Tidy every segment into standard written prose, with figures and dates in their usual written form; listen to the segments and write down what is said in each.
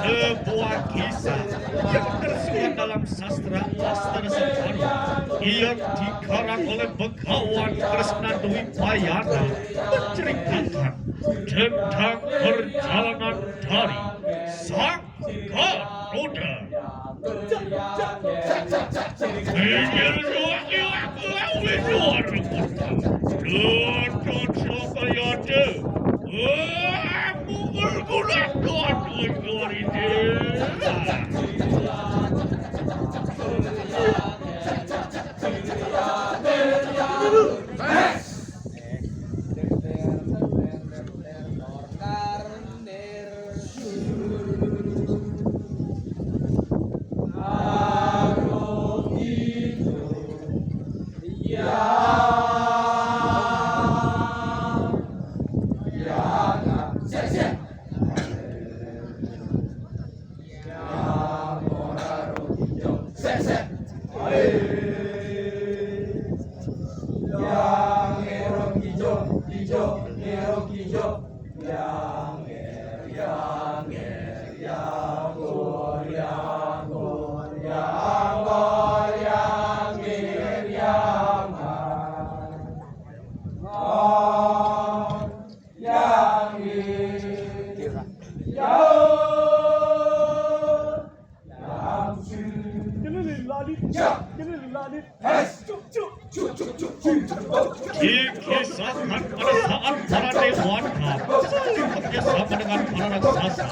Sebuah kisah yang tersurat dalam sastra Sejarah yang dikarang oleh Begawan Kresna Dwi Payana menceritakan tentang perjalanan dari Sang Garuda. Dikisahkan pada saat para dewata bekerjasama dengan para raksasa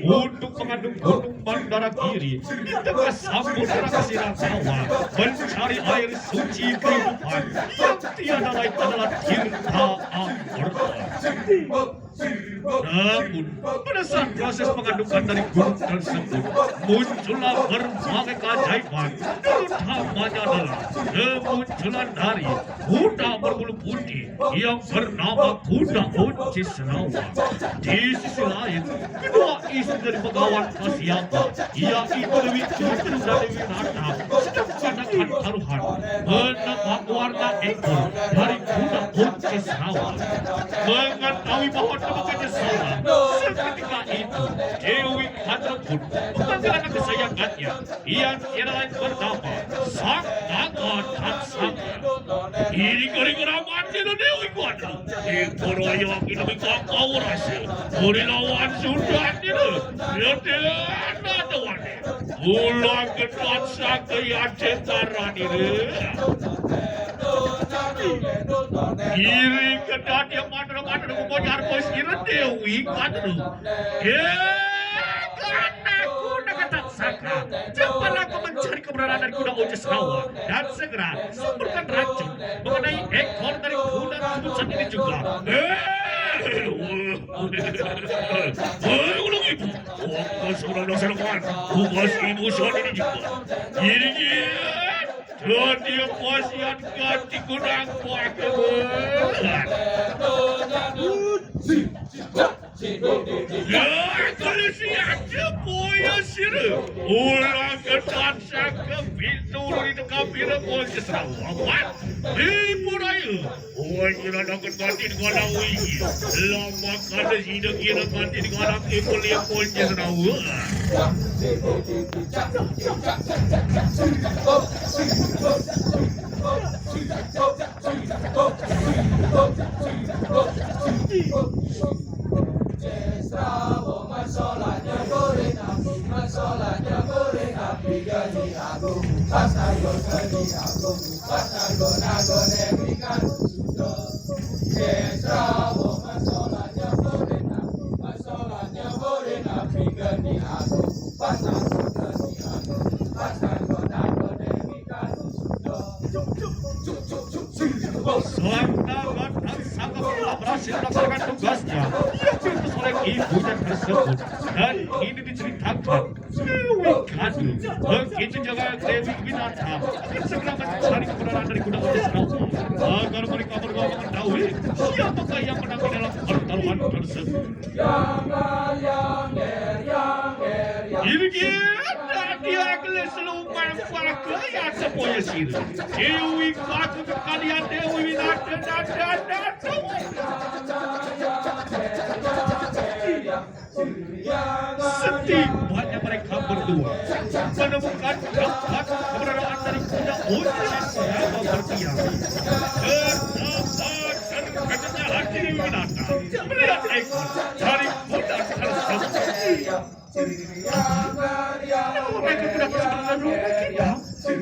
untuk mengadu gunung Mandara Giri di tengah samudera Kasiratawa mencari air suci kehidupan yang tiada lain adalah Tirta Amarta. Namun, pada saat proses pengadukan dari gunung tersebut, muncullah berbagai keajaiban. Terutamanya adalah kemunculan dari kuda berbulu putih yang bernama Kuda Unci Senawa. Di sisi lain, kedua istri dari Begawan Kasyapa, yaitu Dewi Cundru dan Dewi Rata, sedang mengadakan taruhan menebak warna ekor dari Kuda Unci Senawa. Mengetahui bahwa tebakannya salah, seketika itu Dewi Chandra pun memanggil anak kesayangannya yang tiada lain bernama Sang Naga Taksaka. Ini gara-gara mati na Dewi Chandra. Ikoroyong ini kau rasa dari lawan sudah tidak. Tidak ada wani. Ulang kedua sakya centaran ini. Kiri kedua dia mana-mana mengojar bos kira Dewi Chandra. Karena kuda Taksaka, cepatlah kau mencari keberadaan dari Kuda Unci Senawa dan segera semburkan racun mengenai ekor dari kuda urusan ini juga. Ulang ibu. Fokus ulang laksanakan. Tugas ibu saat ini juga. Ini jadi posisian ganti kurang pakai. Ya, kalau siapa boya sih, ulang kesansa ke pintu itu kabila boya serau amat. Ibu raya, boya kira nak ganti dengan awik, lama kada sih kira ganti dengan ibu lihat boya serau. Berhasil melaksanakan tugasnya. Ia diutus oleh ibunya tersebut dan ini diceritakan Dewi Kandung begitu juga Dewi Winata akan segera mencari kebenaran dari kuda Ujung Serawu agar mereka berdua mengetahui siapakah yang menang di dalam pertarungan tersebut. Ini dia gelis lumang pakaya semuanya sini. Dewi Kandung kalian Dewi Winata dan setibanya mereka berdua menemukan tempat keberadaan dari kuda Ujung Serawu bertiang. Betapa terkejutnya hati Winata melihat ekor dari kuda tersebut. Mereka kuda tersebut rumah kita.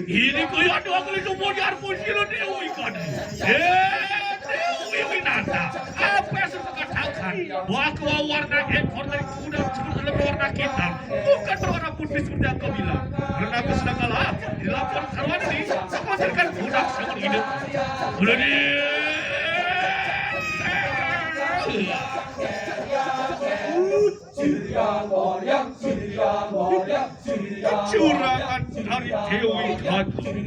Ini kelihatan dua kali semua di arpun sila Dewi Kandung. Dewi Winata, apa yang saya katakan? Bahwa warna ekor dari kuda tersebut adalah berwarna hitam, bukan berwarna putih seperti yang kau bilang. Karena aku sudah kalah di laporan taruhan ini, aku menjadikan kuda seumur hidup. Udah kecurangan dari Dewi Kandung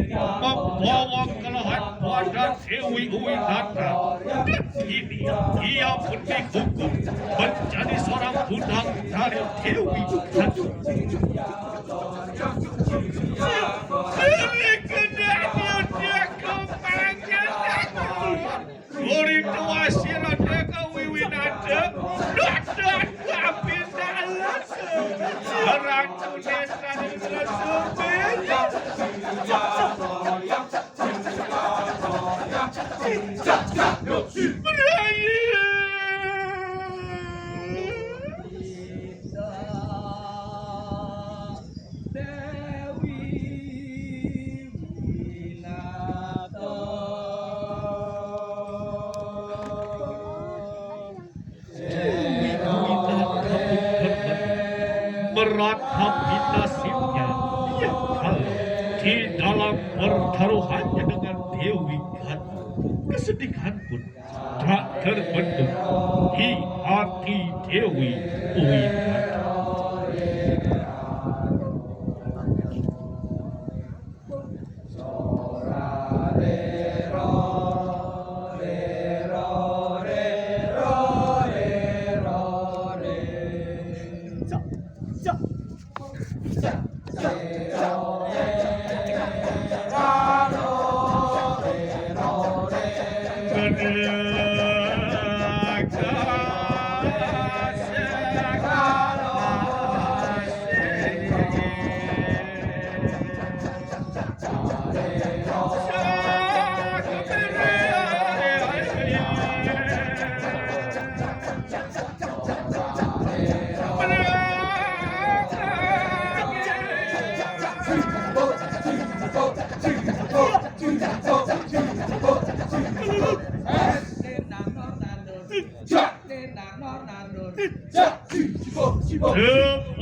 membawa kekalahan pada Dewi Winata dan kini ia pun dihukum menjadi seorang budak dari Dewi Kandung. Murid tua sila Dewi Winata dan kapin dalam serang desa meratapi nasibnya. Ia kalah di dalam pertaruhannya dengan Dewi Kandung. Kesedihan pun tak terbendung di hati Dewi Winata.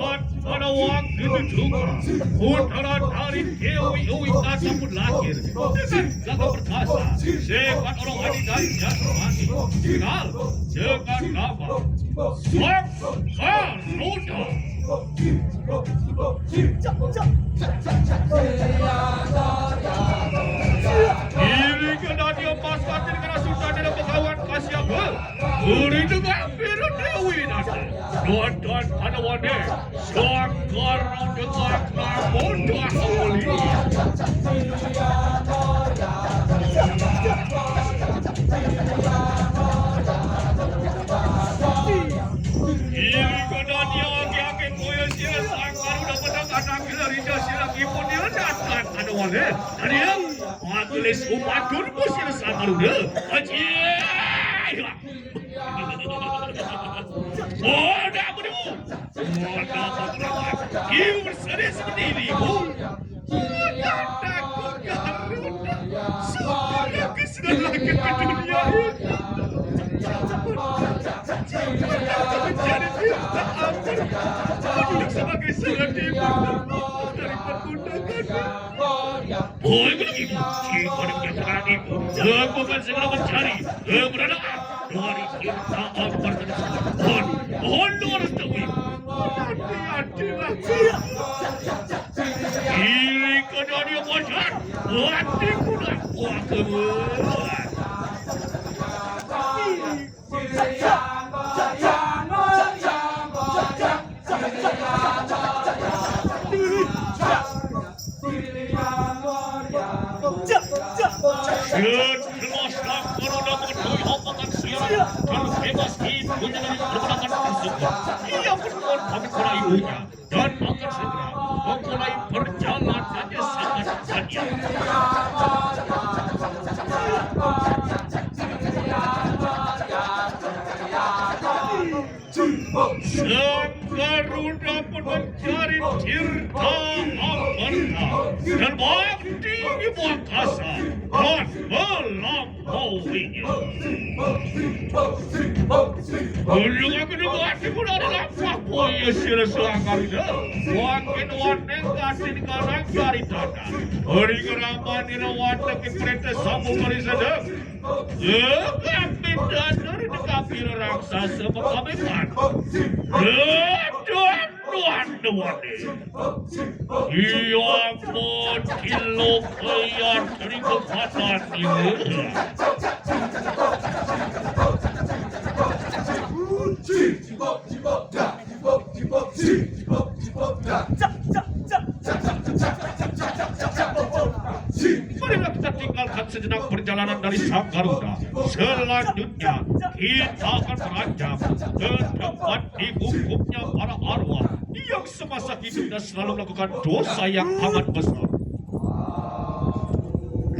tepat pada waktu itu juga putra dari Dewi Kata pun lahir dengan gagah perkasa sekat orang adi dan jasmani dikenal dengan nama Sang Garuda. Ini kena dia paskan dengan sultan dalam pegawai Kasyapa. Beri dengan biru Dewi nanti. Nonton pada wadah. Sang Garuda dengan mudah sekali. Ini kena dia agi-agi koyo sila Sang Garuda pedang dari sila kipun dia datang pada wadah. Dan dia tulis umatun pun sila Sang Garuda. Bodoh berdua. Ibu bersedih seperti ini. Bodoh takut Garuda. Sudah kesedar lagi ke dunia ini. Menjadi cinta ampun. Menduduki sebagai seorang ibu dari perbudakan. Boy begitu. Jika dikatakan ibu, aku akan segera mencari keberadaan dari cinta ampun tersebut. Mohon luar tahu. Hati-hatilah. Kiri kanan dia bosan. Hati kuda kuat kemudian. Setelah Sang Garuda mengetahui omongan siaran terbebas ibunya dari perbudakan tersebut, ia bermohon pamit kepada ibunya dan akan segera memulai perjalanannya sangat panjang. Sang Garuda pun mencari tirta amarta dan bakti di angkasa dan melampauinya. Kedua-kedua pun adalah fakta sila Sang Garuda. Wakin wanen kasih karang cari tanda. Hari keramat dirawat ke perintah sambung kali sedang. Kami dan dari dekapi raksasa pekabekan. Tuan-tuan yang kilo kayar dari kekuatan ini. Marilah kita tinggalkan sejenak perjalanan dari Sang Garuda. Selanjutnya kita akan beranjak ke tempat dihukumnya para arwah yang semasa hidupnya selalu melakukan dosa yang amat besar.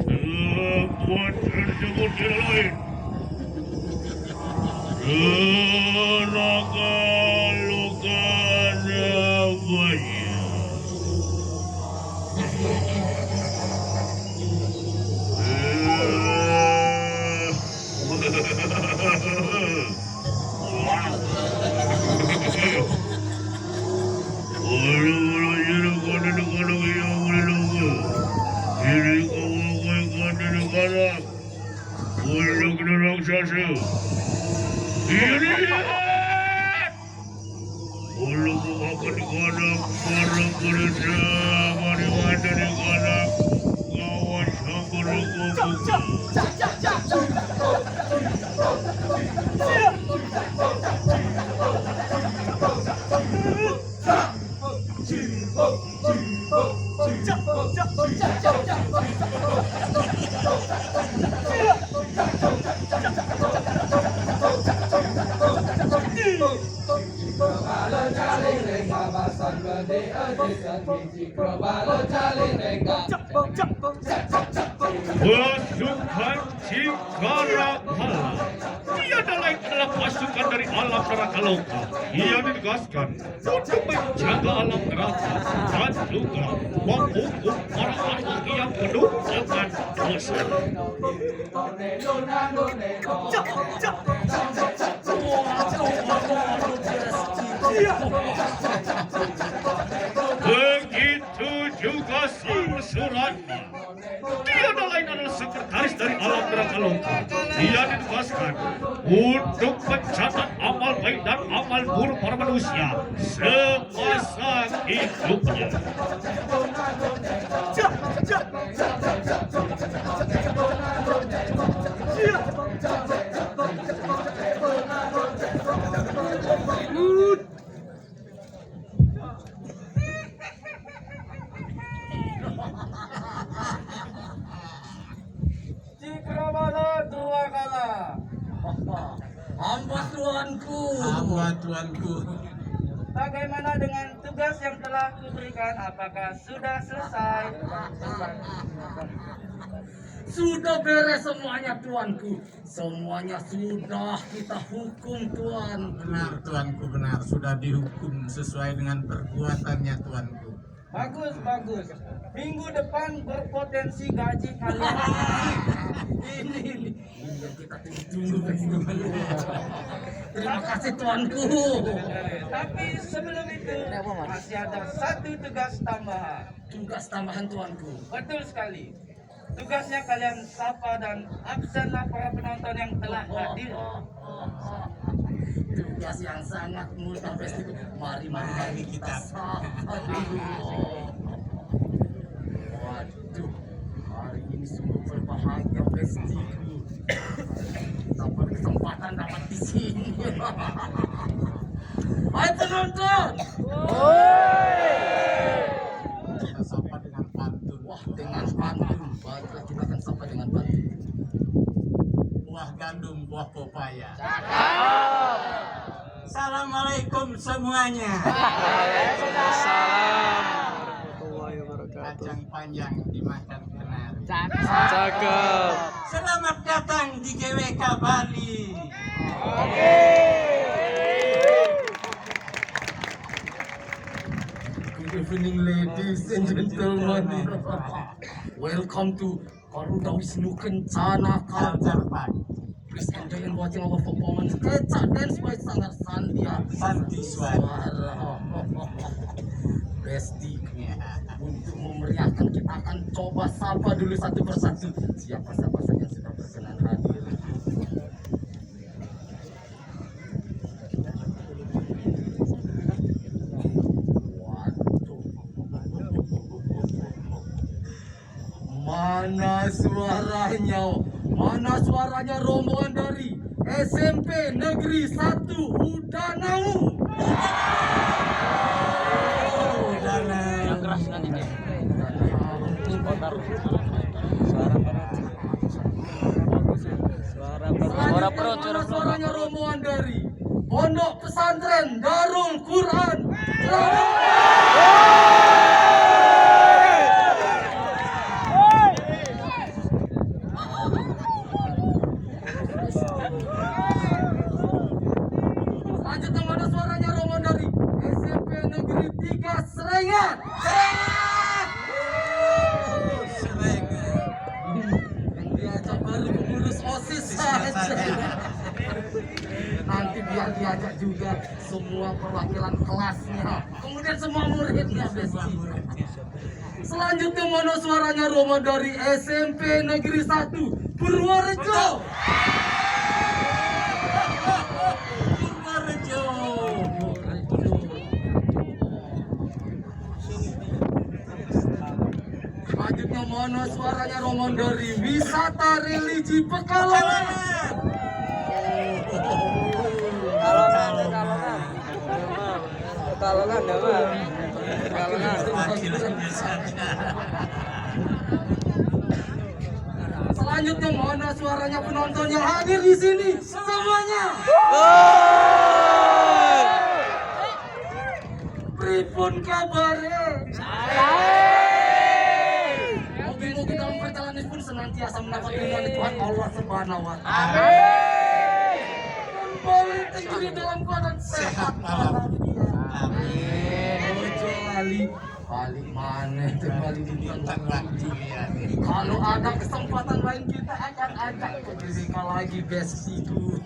Tempat tersebut tidak lain. Neraka luka namanya. Pasukan Cingkarabala. Dia adalah pasukan dari alam neraka loka. Ia ditugaskan untuk menjaga alam neraka dan juga menghukum para arwah yang penuh dengan dosa. Rangkaloka. Dia ditugaskan untuk mencatat amal baik dan amal buruk para manusia semasa hidupnya. Cikramana dua kala. Hamba tuanku. Hamba tuanku. Bagaimana dengan tugas yang telah kuberikan? Apakah sudah selesai? Sudah beres semuanya tuanku. Semuanya sudah kita hukum tuan. Benar tuanku, benar. Sudah dihukum sesuai dengan perbuatannya tuanku. Bagus, bagus. Minggu depan berpotensi gaji kalian. Ini kita tunggu. Terima kasih tuanku. Tapi sebelum itu masih ada satu tugas tambahan. Tugas tambahan tuanku. Betul sekali. Tugasnya kalian sapa dan absenlah para penonton yang telah hadir. Tugas yang sangat mudah bestiku. Mari kita sapa dulu. Waduh, hari ini sungguh berbahagia bestiku. Dapat kesempatan dapat di sini. Hai penonton. Kita sapa dengan pantun. Wah, dengan pantun. Baiklah, kita akan sapa dengan pantun. Buah gandum, buah pepaya. Assalamualaikum semuanya. Kacang panjang dimakan kenar. Cakep. Selamat datang di GWK Bali. Good evening, ladies and gentlemen. Welcome to Garuda Wisnu Kencana Culture Culture. Park. Please enjoy and watching our performance. Kecak dance by Sanggar Sandia. Santi Suara. Besti. Untuk memeriahkan kita akan coba sapa dulu satu persatu. Siapa saja yang sudah berkenan hadir. Mana suaranya rombongan dari SMP Negeri 1 Udanau. Yang keras nanti deh. Suara perut. Mana suaranya rombongan dari Pondok Pesantren Darul Quran. Selanjutnya mana suaranya rombongan dari SMP Negeri 3 Serengat. Yang diajak baru pengurus OSIS saja. Nanti biar diajak juga semua perwakilan kelasnya. Kemudian semua muridnya besti. Selanjutnya mana suaranya rombongan dari SMP Negeri 1 Purworejo. Selanjutnya mana suaranya rombongan dari Wisata Religi Pekalongan. Selanjutnya mana suaranya penonton yang hadir di sini semuanya. Pripun kabarnya? Moga-moga dalam perjalanan pun senantiasa mendapat lindungan Tuhan Allah Subhanahu wa Ta'ala. Dan balik negeri dalam keadaan sehat alhamdulillah. Amin. Balik mana kembali di tempat lagi. Kalau ada kesempatan lain kita akan ajak ke Jessica lagi bestiku.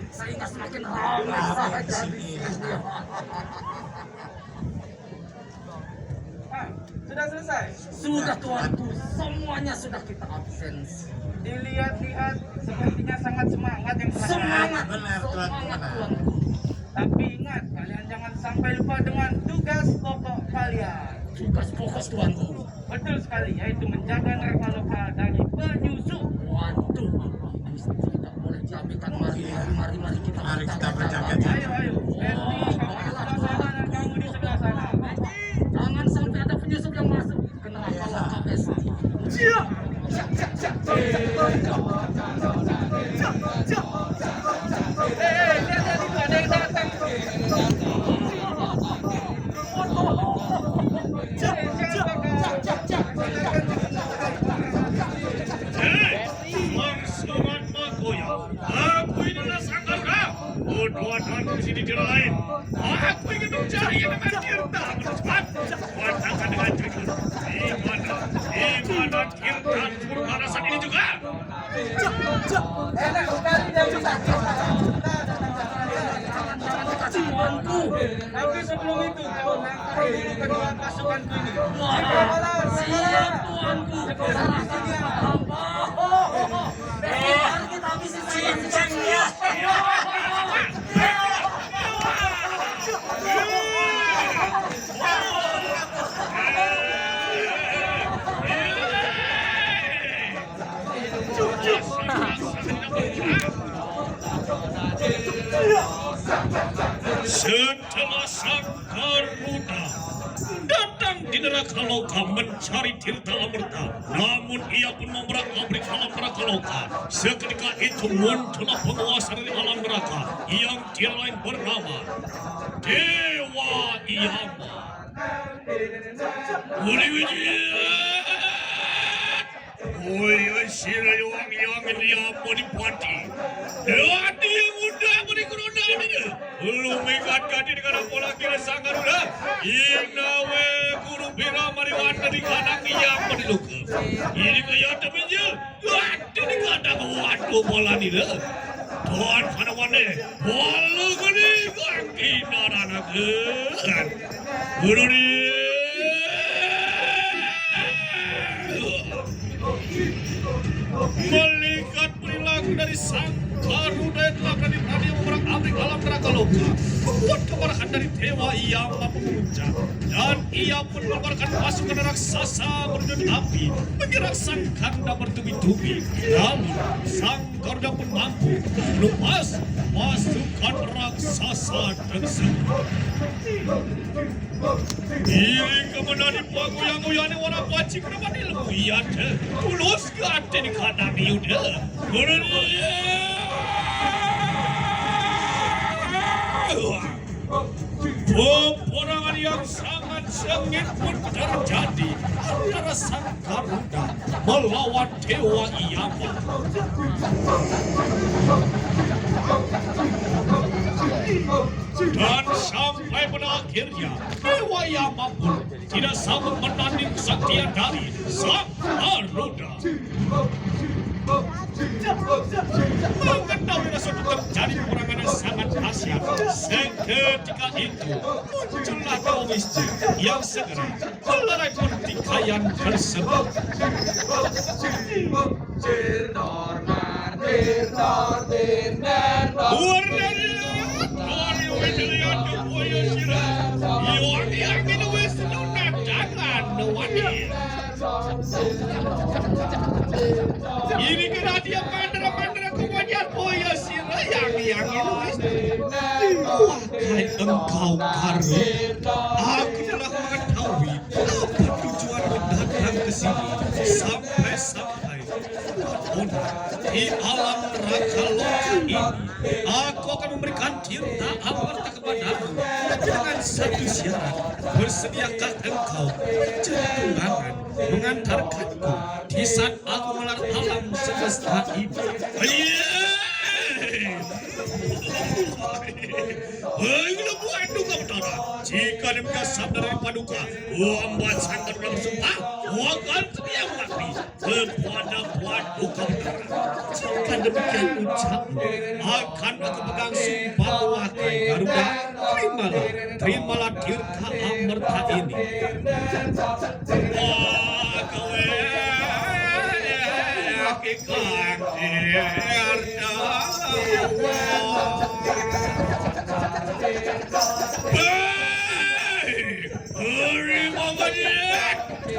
Sehingga semakin ramai saja di sini. Sudah selesai. Sudah tuanku, semuanya sudah kita absensi. Dilihat-lihat sepertinya sangat semangat yang bersangkutan. Semangat, Benar, Tuan. semangat Benar. tuanku. Tapi ingat, kalian jangan sampai lupa dengan tugas pokok kalian. Tugas pokok tuanku. Betul sekali, yaitu menjaga neraka lokal dari penyusup. Waduh, itu tidak boleh diabaikan. Mari kita Mari kita berjaga. Ayo, ayo. Berti, kamu di sebelah sana dan kamu di sebelah sana. Jangan sampai ada penyusup yang masuk ke neraka lokal Besti. Lihat itu ada yang datang. Langsungan Magoya, aku inilah Sang Garuda. Tuan di sini tidak lain. Aku ingin mencari yang dengan Tirta. Cepat, katakan dengan jujur. Di mana Tirta Durmana saat ini juga? Enak sekali dia bisa. Tuanku. Tapi sebelum itu, kau nangkap dulu kedua pasukanku ini. Siap tuanku. Mari kita habisi cincangnya. Setelah Sang Garuda datang di neraka loka mencari Tirta Amerta, namun ia pun memberak-abrik alam neraka loka. Seketika itu muncullah penguasa dari alam neraka yang tidak lain bernama Dewa Iyama. Oi, sila yang dia Adipati. Adipati yang muda berikuda ini. Lu mengingatkan di negara pola kira Sang Garuda. Inawe guru bira mariwanda di kanak yang mendiluka. Ini kaya temenjel. Gati di kanak waduh pola ni dah. Tuan kanawane. Walau kini kaki narana kan. Guru ni. Melihat perilaku dari Sang Garuda yang telah berani memerangi alam neraka loka, membuat kemarahan dari Dewa Iyama memuncak, dan ia pun mengeluarkan pasukan raksasa berjun api menyerang Sang Garuda bertubi-tubi. Namun Sang Garuda pun mampu melepas pasukan raksasa tersebut. Iring kemenani pagoyang-goyang warna pacik kenapa ilmu iya deh. Tulus ke ate di kanan yuda. Peperangan yang sangat sengit pun terjadi antara Sang Garuda melawan Dewa Iyama. Dan sampai pada akhirnya Dewa Iyama pun tidak sanggup menanding kesaktian dari Sang Garuda. Mengetahui suatu terjadi peperangan yang sangat dahsyat, seketika itu muncullah Dewa Wisnu yang segera melerai pertikaian tersebut. Ini kena dia mandra-mandra kemudian boya sira yang itu wahai engkau Garuda, aku telah mengetahui apa tujuan datang ke sini sampai di alam neraka loka ini. Aku akan memberikan Tirta Amerta kepadamu dengan satu syarat. Bersediakah engkau menjadi tunangan mengantarkanku di saat aku melar alam semesta ini? Baiklah buat duka utara. Jika demikian sabda dari paduka, membuat Sang Garuda bersumpah, akan setia mengabdi kepada buat duka utara. Jika demikian ucapmu, akan aku pegang sumpah wahai Garuda. terimalah tirta amerta ini. Wah, kowe hakikat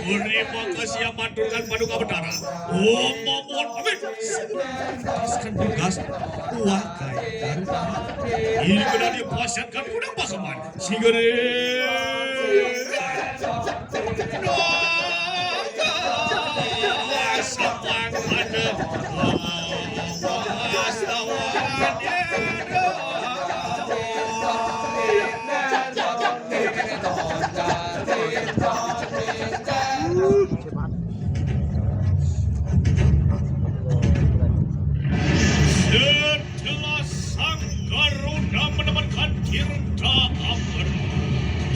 Terima kasih yang maturkan paduka betara. Mohon pamit. Tugaskan tugas. Wah kaitan. Ini kena dipasatkan udang bakaman. Sigere. Sapang ada. Setelah sang Garuda menemukan Tirta Amber,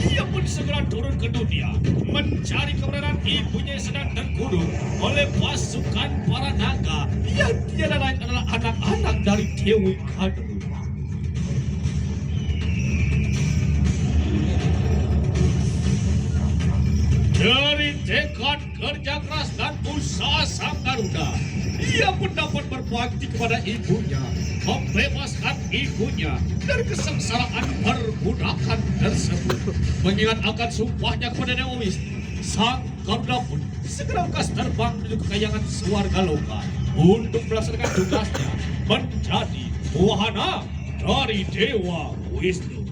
ia pun segera turun ke dunia mencari keberadaan ibunya yang sedang terkurung oleh pasukan para naga yang tiada lain adalah anak-anak dari Dewi Kadru. Dari tekad kerja keras dan usaha sang Garuda, ia pun dapat berbakti kepada ibunya, membebaskan ibunya dari kesengsaraan perbudakan tersebut. Mengingat akan sumpahnya kepada Dewa Wisnu, sang Garuda pun segera lekas terbang menuju kekayangan Swarga Loka untuk melaksanakan tugasnya menjadi wahana dari Dewa Wisnu.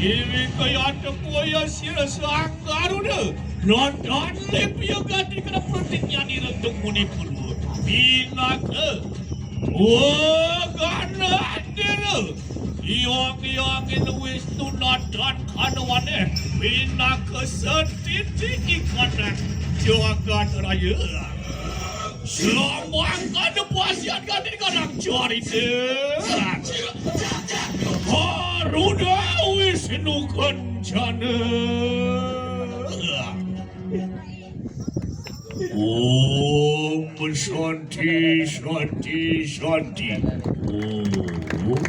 Ini kaya ada kuaya sila sang Garuda. Nonton lepia gadi kena pertiknya ni rentung muni purwo. Bina ke? Wah, gana dira. Iong in Wisnu nonton kanawane. Bina ke setitik ikanan jagat raya. Selambang kada puasian gadi kadang cari deh. Garuda Wisnu Kencana. Om Shanti Shanti Shanti. Om